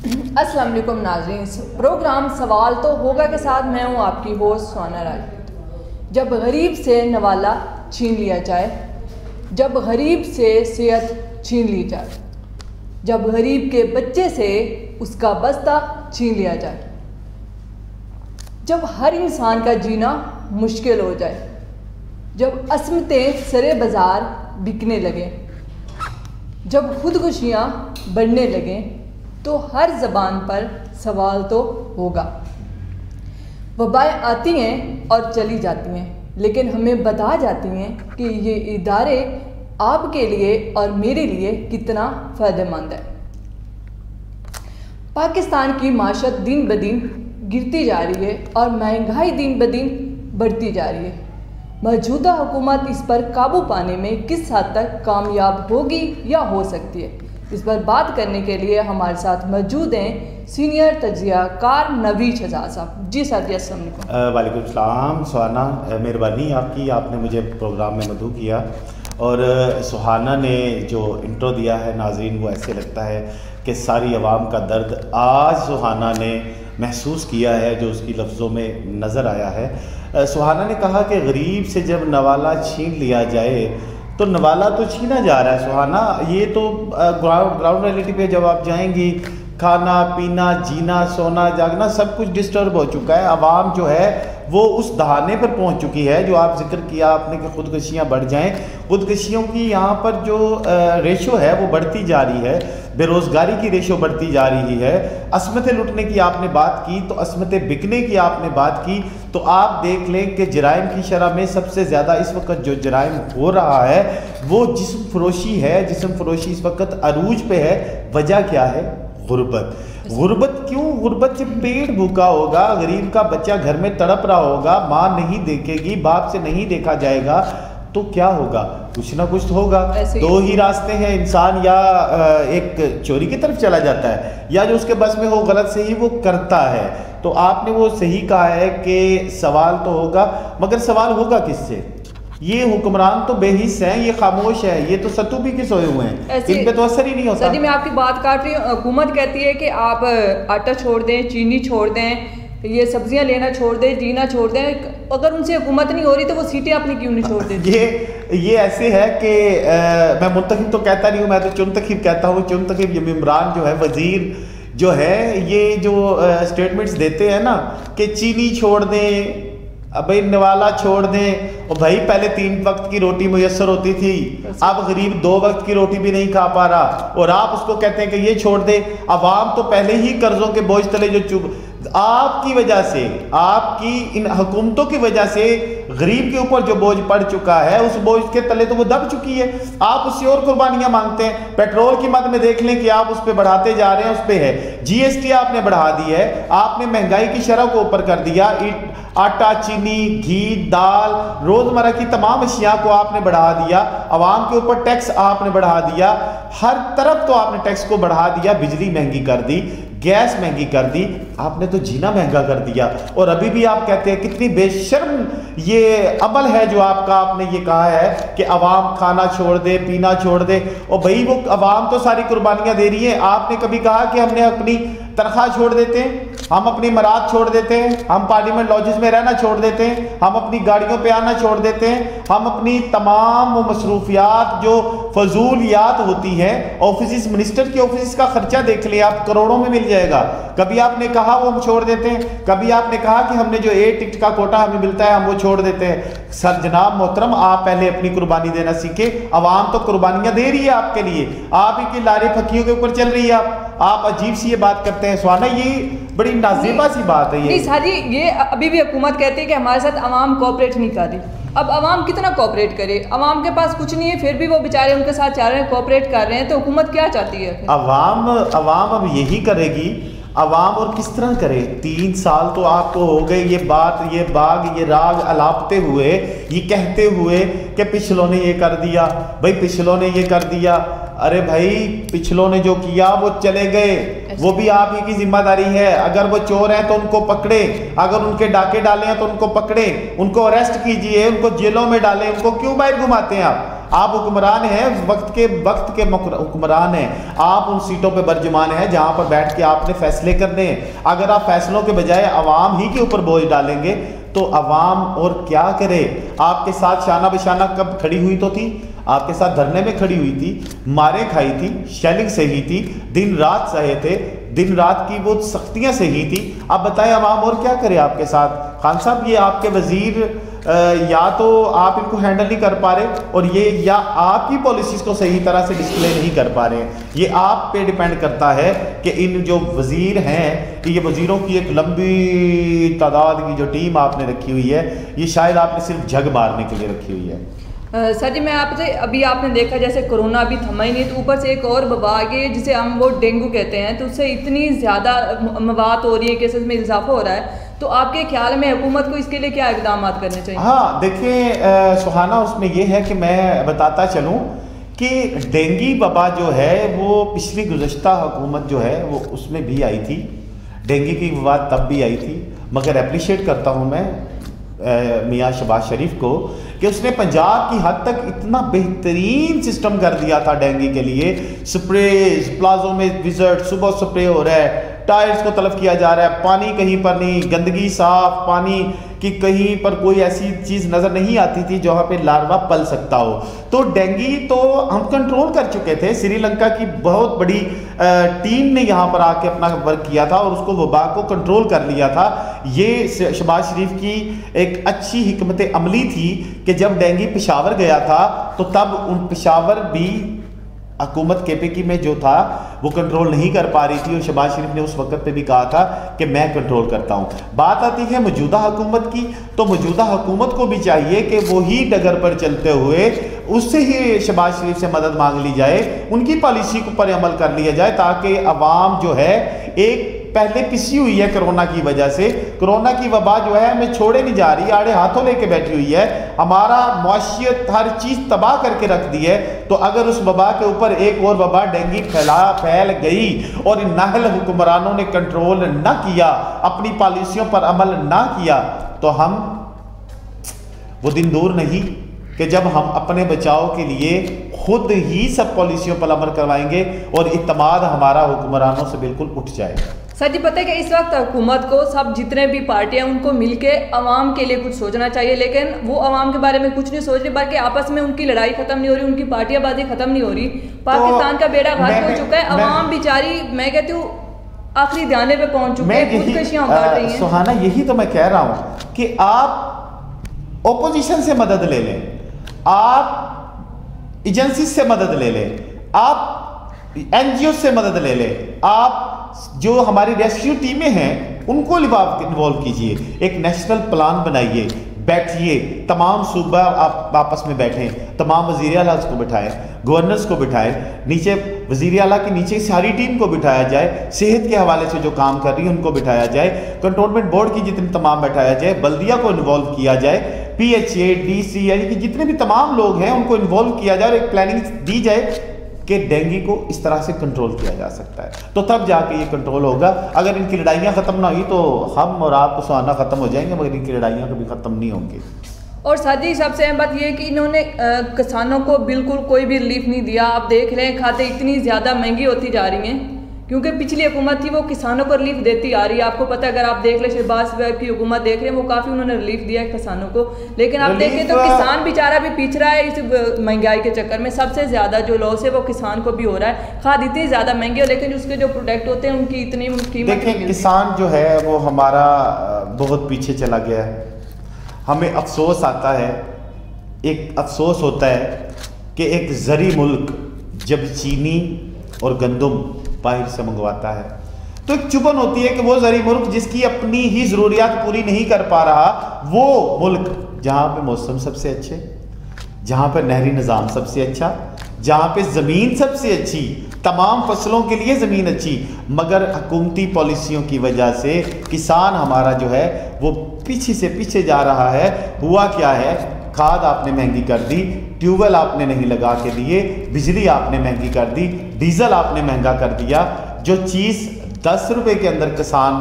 अस्सलाम वालेकुम नाज़रीन, प्रोग्राम सवाल तो होगा के साथ मैं हूँ आपकी होस्ट सुहाना राज। जब गरीब से नवाला छीन लिया जाए, जब गरीब से सेहत छीन ली जाए, जब गरीब के बच्चे से उसका बस्ता छीन लिया जाए, जब हर इंसान का जीना मुश्किल हो जाए, जब असमतें सरे बाज़ार बिकने लगें, जब खुदकुशियाँ बढ़ने लगें, तो हर ज़बान पर सवाल तो होगा। वबाएँ आती हैं और चली जाती हैं, लेकिन हमें बता जाती हैं कि ये इदारे आपके लिए और मेरे लिए कितना फ़ायदेमंद है। पाकिस्तान की माशत दिन ब दिन गिरती जा रही है और महंगाई दिन ब दिन बढ़ती जा रही है। मौजूदा हुकूमत इस पर काबू पाने में किस हद तक कामयाब होगी या हो सकती है, इस पर बात करने के लिए हमारे साथ मौजूद हैं सीनियर तजियाकार नवीद शहजाद साहब। जी सर, जी अस्सलाम वालेकुम। वालेकुम सलाम सुहाना, मेहरबानी आपकी, आपने मुझे प्रोग्राम में मदऊ किया। और सुहाना ने जो इंट्रो दिया है नाज़रीन, वो ऐसे लगता है कि सारी आवाम का दर्द आज सुहाना ने महसूस किया है, जो उसकी लफ्ज़ों में नज़र आया है। सुहाना ने कहा कि गरीब से जब नवाला छीन लिया जाए तो नवाला तो छीना जा रहा है। सुहाना, ये तो ग्राउंड रियलिटी पे जब आप जाएंगी, खाना पीना जीना सोना जागना सब कुछ डिस्टर्ब हो चुका है। आवाम जो है वो उस दहाने पर पहुंच चुकी है जो आप जिक्र किया आपने कि खुदकुशियाँ बढ़ जाएं। खुदकुशियों की यहाँ पर जो रेशो है वो बढ़ती जा रही है, बेरोज़गारी की रेशो बढ़ती जा रही है। असमतें लुटने की आपने बात की तो असमतें बिकने की आपने बात की, तो आप देख लें कि जराइम की शरह में सबसे ज़्यादा इस वक्त जो जराइम हो रहा है वो जिस्म फरोशी है। जिस्म फरोशी इस वक्त अरूज पे है। वजह क्या है? गुर्बत। गुर्बत क्यों? गुर्बत जब पेट भूखा होगा, गरीब का बच्चा घर में तड़प रहा होगा, माँ नहीं देखेगी, बाप से नहीं देखा जाएगा, तो क्या होगा? कुछ ना कुछ तो होगा। दो ही रास्ते हैं, इंसान या एक चोरी की तरफ चला जाता है या जो उसके बस में हो गलत से ही वो करता है। तो आपने वो सही कहा है कि सवाल तो होगा, मगर सवाल होगा किससे? ये हुक्मरान तो बेहिस हैं, ये खामोश है, ये तो सत्तू पी के सोए हुए हैं, इन पे तो असर ही नहीं होता। सर, मैं आपकी बात काट रही हूँ। हुकूमत कहती है कि आप आटा छोड़ दें, चीनी छोड़ दें, ये सब्जियां लेना छोड़ दें, जीना छोड़ दें। अगर उनसे हुकूमत नहीं हो रही तो वो सीटें अपनी क्यों नहीं छोड़ देती? ये ऐसे है कि मैं मुंतखिब तो कहता नहीं हूँ, मैं तो चुनतखिब कहता हूँ। चुनतखिब ये इमरान जो है, वजीर जो है, ये जो स्टेटमेंट्स देते हैं ना कि चीनी छोड़ दें, भाई नवाला छोड़ दें, और भाई पहले 3 वक्त की रोटी मुयस्सर होती थी, अब गरीब 2 वक्त की रोटी भी नहीं खा पा रहा, और आप उसको कहते हैं कि ये छोड़ दे। अवाम तो पहले ही कर्जों के बोझ तले जो चुभ, आपकी वजह से, आपकी इन हुकूमतों की वजह से गरीब के ऊपर जो बोझ पड़ चुका है, उस बोझ के तले तो वो दब चुकी है। आप उससे और कुर्बानियां मांगते हैं। पेट्रोल की मद में देख लें कि आप उस पर बढ़ाते जा रहे हैं, उस पर है जीएसटी आपने बढ़ा दी है, आपने महंगाई की शरह को ऊपर कर दिया। आटा, चीनी, घी, दाल, रोजमर्रा की तमाम अशिया को आपने बढ़ा दिया। आवाम के ऊपर टैक्स आपने बढ़ा दिया, हर तरफ तो आपने टैक्स को बढ़ा दिया। बिजली महंगी कर दी, गैस महंगी कर दी, आपने तो जीना महंगा कर दिया। और अभी भी आप कहते हैं, कितनी बेशर्म ये अमल है जो आपका। आपने ये कहा है कि अवाम खाना छोड़ दे, पीना छोड़ दे, और भाई वो अवाम तो सारी कुर्बानियां दे रही है। आपने कभी कहा कि हमने अपनी तनख्वाह छोड़ देते हैं, हम अपनी मराद छोड़ देते हैं, हम पार्लियामेंट लॉजेस में रहना छोड़ देते हैं, हम अपनी गाड़ियों पे आना छोड़ देते हैं, हम अपनी तमाम वो मसरूफियात जो फजूलियात होती हैं, ऑफिस, मिनिस्टर की ऑफिस का खर्चा देख लिया आप, करोड़ों में मिल जाएगा। कभी आपने कहा वो हम छोड़ देते हैं, कभी आपने कहा कि हमने जो एयर टिकट का कोटा हमें मिलता है हम वो छोड़ देते हैं। सर जनाब मोहतरम, आप पहले अपनी कुर्बानी देना सीखे। अवाम तो कुर्बानियां दे रही है आपके लिए, आप ही की लारे फकीयों के ऊपर चल रही है। आप अजीब सी ये बात करते हैं सुहाना, ये बड़ी नाज़िबा सी बात है। नहीं सारी, ये अभी भी हुकूमत कहती है कि हमारे साथ अवाम कोऑपरेट नहीं कर रही। अब अवाम कितना कोऑपरेट करे? अवाम के पास कुछ नहीं है, फिर भी वो बेचारे उनके साथ चाह रहे हैं, कोऑपरेट कर रहे हैं। तो हुकूमत क्या चाहती है? अवाम अब यही करेगी। अवाम और किस तरह करे? 3 साल तो आपको हो गए ये बात, ये बाग, ये राग अलापते हुए, ये कहते हुए कि पिछलों ने ये कर दिया, भाई पिछलों ने ये कर दिया। अरे भाई, पिछलों ने जो किया वो चले गए, वो भी आप ही की जिम्मेदारी है। अगर वो चोर हैं तो उनको पकड़े, अगर उनके डाके डाले हैं तो उनको पकड़े, उनको अरेस्ट कीजिए, उनको जेलों में डालें। उनको क्यों बाहर घुमाते हैं आप? आप हुक्मरान हैं, वक्त के हुक्मरान हैं, आप उन सीटों पे बर्जुमान हैं जहां पर बैठ के आपने फैसले करने हैं। अगर आप फैसलों के बजाय अवाम ही के ऊपर बोझ डालेंगे तो अवाम और क्या करे। आपके साथ शाना बिशाना कब खड़ी हुई तो थी, आपके साथ धरने में खड़ी हुई थी, मारे खाई थी, शेलिंग सही थी, दिन रात सहे थे, दिन रात की वो सख्तियां सही थी। अब बताएं अवाम और क्या करे आपके साथ। खान साहब, ये आपके वजीर या तो आप इनको हैंडल नहीं कर पा रहे, और ये या आपकी पॉलिसीज को सही तरह से डिस्प्ले नहीं कर पा रहे हैं। ये आप पे डिपेंड करता है कि इन जो वजीर हैं, कि ये वजीरों की एक लंबी तादाद की जो टीम आपने रखी हुई है, ये शायद आपने सिर्फ जग मारने के लिए रखी हुई है। सर जी, मैं आपसे अभी आपने देखा जैसे कोरोना अभी थमा ही नहीं, तो ऊपर से एक और वबा आ गई जिसे हम वो डेंगू कहते हैं, तो उससे इतनी ज़्यादा मवात हो रही है, केसेस में इजाफा हो रहा है। तो आपके ख्याल में हुकूमत को इसके लिए क्या इकदाम करने चाहिए? हाँ देखिए सुहाना, उसमें ये है कि मैं बताता चलूँ कि डेंगू वबा जो है वो पिछली गुज़श्ता हुकूमत जो है वो उसमें भी आई थी, डेंगू की वबा तब भी आई थी। मगर अप्रिशिएट करता हूँ मैं मियाँ शहबाज शरीफ को कि उसने पंजाब की हद तक इतना बेहतरीन सिस्टम कर दिया था डेंगू के लिए। स्प्रेज, प्लाजों में विजिट, सुबह स्प्रे हो रहा है, टायर्स को तलब किया जा रहा है, पानी कहीं पर नहीं, गंदगी साफ, पानी की कहीं पर कोई ऐसी चीज़ नज़र नहीं आती थी जहाँ पे लार्वा पल सकता हो। तो डेंगू तो हम कंट्रोल कर चुके थे। श्रीलंका की बहुत बड़ी टीम ने यहाँ पर आके अपना वर्क किया था और उसको वबा को कंट्रोल कर लिया था। ये शहबाज शरीफ की एक अच्छी हिकमत अमली थी कि जब डेंगू पेशावर गया था तो तब उन पेशावर भी हुकूमत केपीकी में जो था वो कंट्रोल नहीं कर पा रही थी, और शहबाज शरीफ ने उस वक्त पे भी कहा था कि मैं कंट्रोल करता हूँ। बात आती है मौजूदा हुकूमत की, तो मौजूदा हुकूमत को भी चाहिए कि वही डगर पर चलते हुए उससे ही शहबाज शरीफ से मदद मांग ली जाए, उनकी पॉलिसी को पर अमल कर लिया जाए, ताकि अवाम जो है एक पहले पिसी हुई है कोरोना की वजह से। कोरोना की वबा जो है हमें छोड़े नहीं जा रही, आड़े हाथों लेके बैठी हुई है, हमारा मुआशियत हर चीज़ तबाह करके रख दी है। तो अगर उस वबा के ऊपर एक और वबा डेंगू फैल गई और इन नाहल हुक्मरानों ने कंट्रोल ना किया, अपनी पॉलिसियों पर अमल ना किया, तो हम वो दिन दूर नहीं कि जब हम अपने बचाव के लिए खुद ही सब पॉलिसियों पर अमल करवाएंगे और इत्मीनान हमारा हुक्मरानों से बिल्कुल उठ जाएगा। सर जी, पता है कि इस वक्त हुकूमत को सब जितने भी पार्टियां उनको मिलके अवाम के लिए कुछ सोचना चाहिए, लेकिन वो अवाम के बारे में कुछ नहीं सोच रही, बल्कि आपस में उनकी लड़ाई खत्म नहीं हो रही, उनकी पार्टियाबाजी खत्म नहीं हो रही। पाकिस्तान का बेड़ा गर्क हो चुका है, अवाम बेचारी मैं कहती हूँ आखिरी दाने पे पहुंच चुकी है, खुदकशियां कर रही हैं। सुहाना, यही तो मैं कह रहा हूँ कि आप ओपोजिशन से मदद ले लें, आप एजेंसी से मदद ले लें, आप एनजीओ से मदद ले लें, आप जो हमारी रेस्क्यू टीमें हैं उनको इन्वॉल्व कीजिए, एक नेशनल प्लान बनाइए, बैठिए, तमाम सूबा आप आपस में बैठें, तमाम वज़ीर आला को बिठाएं, गवर्नर्स को बिठाएं, नीचे वज़ीर आला के नीचे सारी टीम को बिठाया जाए, सेहत के हवाले से जो काम कर रही है उनको बिठाया जाए, कंटोनमेंट बोर्ड की जितने तमाम बैठाया जाए, बल्दिया को इन्वॉल्व किया जाए, PHA, DC यानी कि जितने भी तमाम लोग हैं उनको इन्वॉल्व किया जाए और एक प्लानिंग दी जाए कि डेंगू को इस तरह से कंट्रोल किया जा सकता है। तो तब जाके ये कंट्रोल होगा। अगर इनकी लड़ाइयाँ ख़त्म ना हुई तो हम और आप सुहाना ख़त्म हो जाएंगे, मगर इनकी लड़ाइयाँ कभी ख़त्म नहीं होंगी। और साथ ही सबसे अहम बात ये है कि इन्होंने किसानों को बिल्कुल कोई भी रिलीफ नहीं दिया। आप देख रहे हैं खाते इतनी ज़्यादा महंगी होती जा रही हैं, क्योंकि पिछली हुकूमत थी वो किसानों को रिलीफ देती आ रही है। आपको पता है, अगर आप देख ले शहबाज की हुकूमत देख रहे हैं वो काफ़ी उन्होंने रिलीफ दिया है किसानों को, लेकिन आप देखें तो किसान बेचारा भी पीछ रहा है इस महंगाई के चक्कर में। सबसे ज़्यादा जो लॉस है वो किसान को भी हो रहा है। खाद इतनी ज़्यादा महंगी हो, लेकिन उसके जो प्रोडक्ट होते हैं उनकी इतनी कीमत। देखिए, किसान जो है वो हमारा बहुत पीछे चला गया है। हमें अफसोस आता है, एक अफसोस होता है कि एक ज़री मुल्क जब चीनी और गंदम बाहर से मंगवाता है तो एक चुभन होती है कि वो ज़री मुल्क जिसकी अपनी ही ज़रूरियात पूरी नहीं कर पा रहा, वो मुल्क जहाँ पे मौसम सबसे अच्छे, जहाँ पे नहरी निज़ाम सबसे अच्छा, जहाँ पे ज़मीन सबसे अच्छी, तमाम फसलों के लिए ज़मीन अच्छी, मगर हुकूमती पॉलिसियों की वजह से किसान हमारा जो है वो पीछे से पीछे जा रहा है। हुआ क्या है, खाद आपने महंगी कर दी, ट्यूबवेल आपने नहीं लगा के दिए, बिजली आपने महंगी कर दी, डीजल आपने महंगा कर दिया। जो चीज़ 10 रुपए के अंदर किसान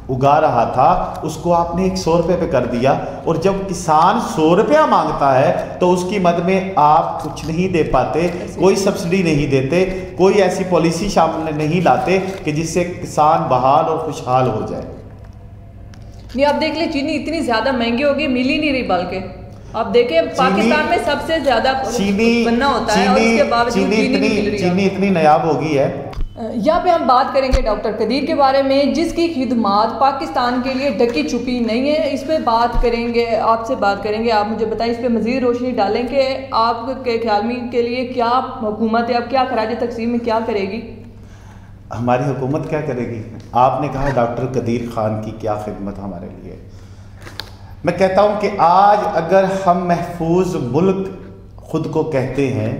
उगा रहा था उसको आपने 100 रुपये पे कर दिया, और जब किसान 100 रुपया मांगता है तो उसकी मद में आप कुछ नहीं दे पाते, कोई सब्सिडी नहीं देते, कोई ऐसी पॉलिसी शामिल नहीं लाते कि जिससे किसान बहाल और खुशहाल हो जाए। नहीं, आप देख ले चीनी इतनी ज़्यादा महंगी होगी, मिल ही नहीं रही, बल्कि आप देखें पाकिस्तान में सबसे ज़्यादा चीनी बनना होता है और उसके बावजूद चीनी इतनी नायाब हो गई है। यहाँ पे हम बात करेंगे डॉक्टर कदीर के बारे में, जिसकी खिदमात पाकिस्तान के लिए ढकी छुपी नहीं है। इस पर बात करेंगे, आपसे बात करेंगे, आप मुझे बताएं, इस पर मज़ीद रोशनी डालें कि आपके ख्याल में के लिए क्या हुकूमत है, अब क्या खराज तकसीम में क्या करेगी? हमारी हुकूमत क्या करेगी? आपने कहा डॉक्टर कदीर खान की क्या खिदमत हमारे लिए। मैं कहता हूँ कि आज अगर हम महफूज मुल्क खुद को कहते हैं,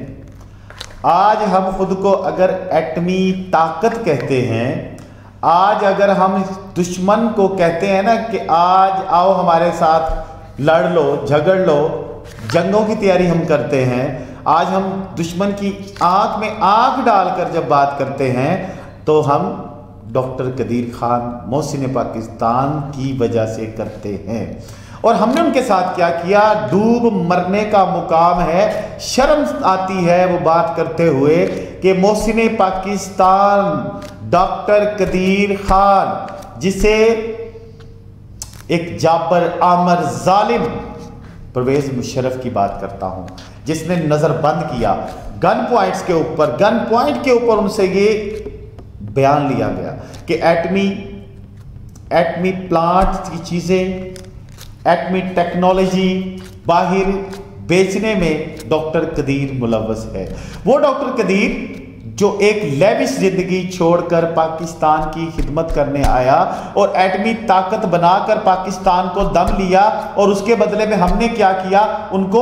आज हम खुद को अगर एटमी ताकत कहते हैं, आज अगर हम दुश्मन को कहते हैं ना कि आज आओ हमारे साथ लड़ लो, झगड़ लो, जंगों की तैयारी हम करते हैं, आज हम दुश्मन की आंख में आंख डालकर जब बात करते हैं तो हम डॉक्टर कदीर खान मोहसिन पाकिस्तान की वजह से करते हैं। और हमने उनके साथ क्या किया? डूब मरने का मुकाम है। शर्म आती है वो बात करते हुए कि मोहसिन पाकिस्तान डॉक्टर कदीर खान, जिसे एक जाबर आमर जालिम परवेज मुशर्रफ की बात करता हूं, जिसने नजरबंद किया गन पॉइंट्स के ऊपर, गन पॉइंट के ऊपर उनसे ये बयान लिया गया कि एटमी प्लांट की चीजें, एटमी टेक्नोलॉजी बाहर बेचने में डॉक्टर कदीर मुलव्वस है। वो डॉक्टर कदीर जो एक लेविश जिंदगी छोड़कर पाकिस्तान की खिदमत करने आया और एटमी ताकत बनाकर पाकिस्तान को दम लिया, और उसके बदले में हमने क्या किया? उनको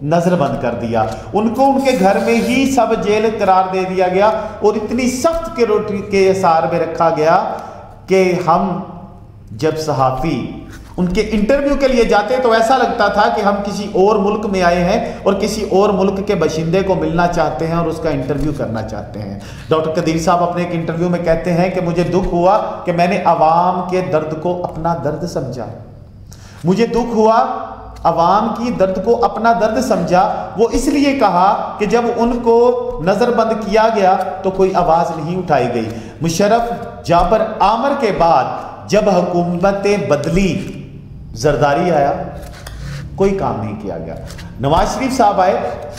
नजरबंद कर दिया, उनको उनके घर में ही सब जेल करार दे दिया गया, और इतनी सख्त के रोटी के असार में रखा गया कि हम जब सहाफ़ी उनके इंटरव्यू के लिए जाते तो ऐसा लगता था कि हम किसी और मुल्क में आए हैं और किसी और मुल्क के बाशिंदे को मिलना चाहते हैं और उसका इंटरव्यू करना चाहते हैं। डॉक्टर कदीर साहब अपने एक इंटरव्यू में कहते हैं कि मुझे दुख हुआ कि मैंने अवाम के दर्द को अपना दर्द समझा, मुझे दुख हुआ अवाम की दर्द को अपना दर्द समझा। वो इसलिए कहा कि जब उनको नज़रबंद किया गया तो कोई आवाज़ नहीं उठाई गई। मुशर्रफ जाबर आमर के बाद जब हुकूमतें बदली, जरदारी आया, कोई काम नहीं किया गया। नवाज शरीफ साहब आए,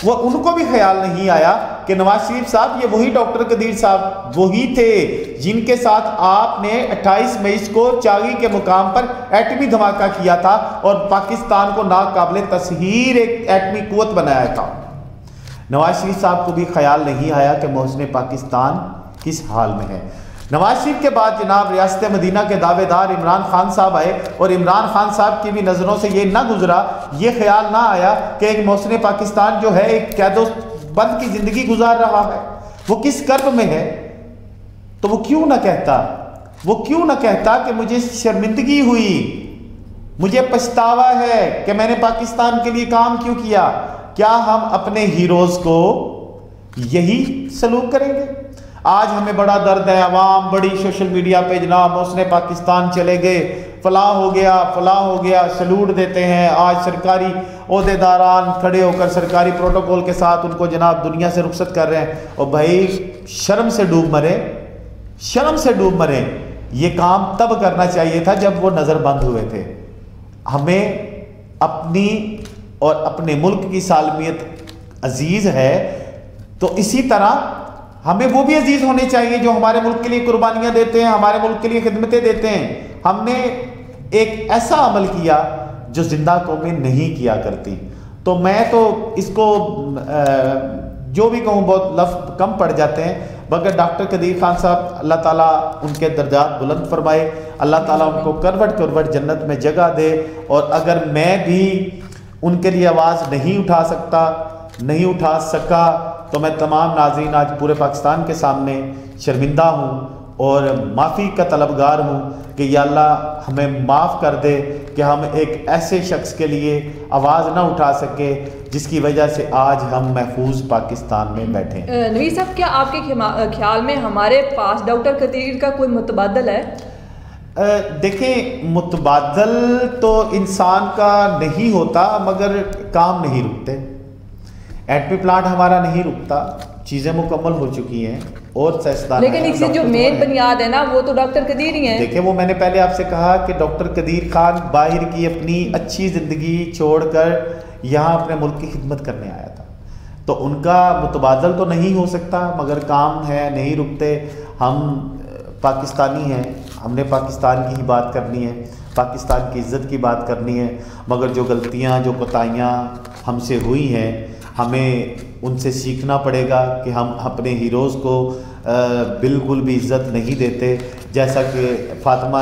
वो उनको भी ख्याल नहीं आया कि नवाज शरीफ साहब ये वही डॉक्टर कदीर साहब वही थे जिनके साथ आपने 28 मई को चागी के मुकाम पर एटमी धमाका किया था और पाकिस्तान को नाकाबिले तस्हीर एक एटमी कुव्वत बनाया था। नवाज शरीफ साहब को भी ख्याल नहीं आया कि मोहसिन पाकिस्तान किस हाल में है। नवाज शरीफ के बाद जनाब रियासत मदीना के दावेदार इमरान खान साहब आए, और इमरान खान साहब की भी नज़रों से ये ना गुजरा, ये ख्याल ना आया कि एक मोहसिन पाकिस्तान जो है एक कैदोबंद की ज़िंदगी गुजार रहा है, वो किस कर्ब में है, तो वो क्यों ना कहता कि मुझे शर्मिंदगी हुई, मुझे पछतावा है कि मैंने पाकिस्तान के लिए काम क्यों किया। क्या हम अपने हीरोज़ को यही सलूक करेंगे? आज हमें बड़ा दर्द है, अवाम बड़ी सोशल मीडिया पे जनाब मोहसिन पाकिस्तान चले गए, फलां हो गया सलूट देते हैं। आज सरकारी ओहदेदारान खड़े होकर सरकारी प्रोटोकॉल के साथ उनको जनाब दुनिया से रुखसत कर रहे हैं। और भाई शर्म से डूब मरे। ये काम तब करना चाहिए था जब वो नज़रबंद हुए थे। हमें अपनी और अपने मुल्क की सालमियत अजीज़ है, तो इसी तरह हमें वो भी अजीज होने चाहिए जो हमारे मुल्क के लिए कुर्बानियां देते हैं, हमारे मुल्क के लिए खिदमतें देते हैं। हमने एक ऐसा अमल किया जो जिंदा कौमें नहीं किया करती। तो मैं तो इसको जो भी कहूँ बहुत लफ्ज़ कम पड़ जाते हैं, मगर डॉक्टर कदीर खान साहब अल्लाह ताला उनके दर्जात बुलंद फरमाए, अल्लाह ताला उनको करवट जन्नत में जगह दे। और अगर मैं भी उनके लिए आवाज़ नहीं उठा सका तो मैं तमाम नाज़रीन आज पूरे पाकिस्तान के सामने शर्मिंदा हूँ और माफ़ी का तलबगार हूँ कि या अल्लाह हमें माफ़ कर दे कि हम एक ऐसे शख्स के लिए आवाज़ ना उठा सके जिसकी वजह से आज हम महफूज पाकिस्तान में बैठे हैं। नवी साहब, क्या आपके ख्याल में हमारे पास डॉक्टर कदीर का कोई मुतबादल है? देखें, मुतबादल तो इंसान का नहीं होता, मगर काम नहीं रुकते। एटमी प्लांट हमारा नहीं रुकता, चीज़ें मुकम्मल हो चुकी हैं और साइंसदान, लेकिन इसकी जो मेन बुनियाद है ना वो तो डॉक्टर कदीर ही हैं। देखिए, वो मैंने पहले आपसे कहा कि डॉक्टर कदीर खान बाहर की अपनी अच्छी ज़िंदगी छोड़कर यहाँ अपने मुल्क की खिदमत करने आया था, तो उनका मुतबादल तो नहीं हो सकता, मगर काम है, नहीं रुकते। हम पाकिस्तानी हैं, हमने पाकिस्तान की ही बात करनी है, पाकिस्तान की इज़्ज़त की बात करनी है, मगर जो गलतियाँ, जो कोताहियाँ हमसे हुई हैं, हमें उनसे सीखना पड़ेगा कि हम अपने हीरोज़ को बिल्कुल भी इज़्ज़त नहीं देते। जैसा कि फातिमा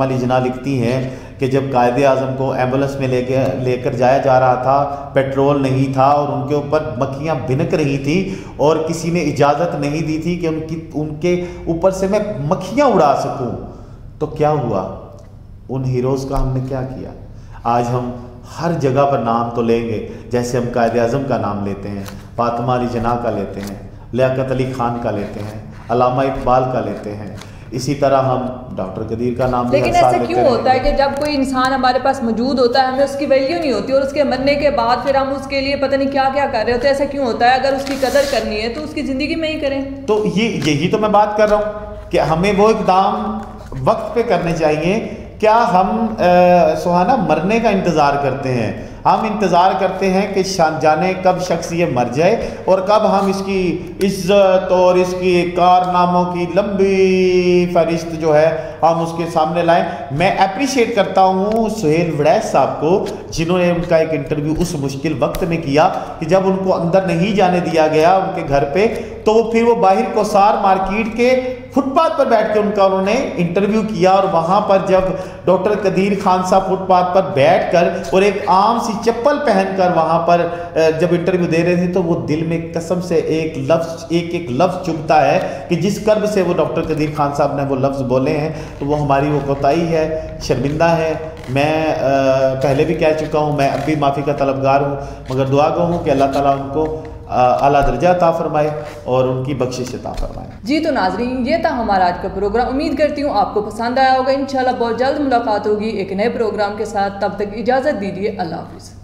अली जना लिखती हैं कि जब कायदे आज़म को एम्बुलेंस में लेकर जाया जा रहा था, पेट्रोल नहीं था और उनके ऊपर मक्खियाँ भिनक रही थी और किसी ने इजाज़त नहीं दी थी कि उनके ऊपर से मैं मक्खियाँ उड़ा सकूँ, तो क्या हुआ? उन हीरोज़ का हमने क्या किया? आज हम हर जगह पर नाम तो लेंगे, जैसे हम कायदे आज़म का नाम लेते हैं, फातिमा अली जना का लेते हैं, लियाकत अली खान का लेते हैं, अल्लामा इकबाल का लेते हैं, इसी तरह हम डॉक्टर कदीर का नाम। लेकिन ऐसा क्यों होता है कि जब कोई इंसान हमारे पास मौजूद होता है हमें उसकी वैल्यू नहीं होती और उसके मरने के बाद फिर हम उसके लिए पता नहीं क्या क्या कर रहे होते हैं? ऐसा क्यों होता है? अगर उसकी कदर करनी है तो उसकी ज़िंदगी में ही करें। तो यही तो मैं बात कर रहा हूँ कि हमें वो इक़दाम वक्त पे करने चाहिए। क्या हम सुहाना मरने का इंतज़ार करते हैं? हम इंतज़ार करते हैं कि जाने कब शख्स ये मर जाए और कब हम इसकी इज्जत और इसकी कारनामों की लंबी फहरिस्त जो है हम उसके सामने लाएं। मैं अप्रिशिएट करता हूँ सुहेल वड़ैच साहब को, जिन्होंने उनका एक इंटरव्यू उस मुश्किल वक्त में किया कि जब उनको अंदर नहीं जाने दिया गया उनके घर पे, तो फिर वो बाहर कोसार मार्केट के फुटपाथ पर बैठ के उन्होंने इंटरव्यू किया और वहाँ पर जब डॉक्टर कदीर खान साहब फुटपाथ पर बैठकर और एक आम सी चप्पल पहनकर वहाँ पर जब इंटरव्यू दे रहे थे, तो वो दिल में कसम से एक लफ्ज़ चुभता है कि जिस कर्ब से वो डॉक्टर कदीर खान साहब ने वो लफ्ज़ बोले हैं, तो वो हमारी वो कोताही है, शर्मिंदा है। मैं पहले भी कह चुका हूँ, मैं अब भी माफ़ी का तलबगार हूँ, मगर दुआ गो हूँ कि अल्लाह ताला उनको आला दर्जा अता फरमाए और उनकी बख्शिश अता फरमाए। जी तो नाजरीन, ये था हमारा आज का प्रोग्राम। उम्मीद करती हूँ आपको पसंद आया होगा। इंशाल्लाह बहुत जल्द मुलाकात होगी एक नए प्रोग्राम के साथ। तब तक इजाज़त दीजिए। अल्लाह हाफिज़।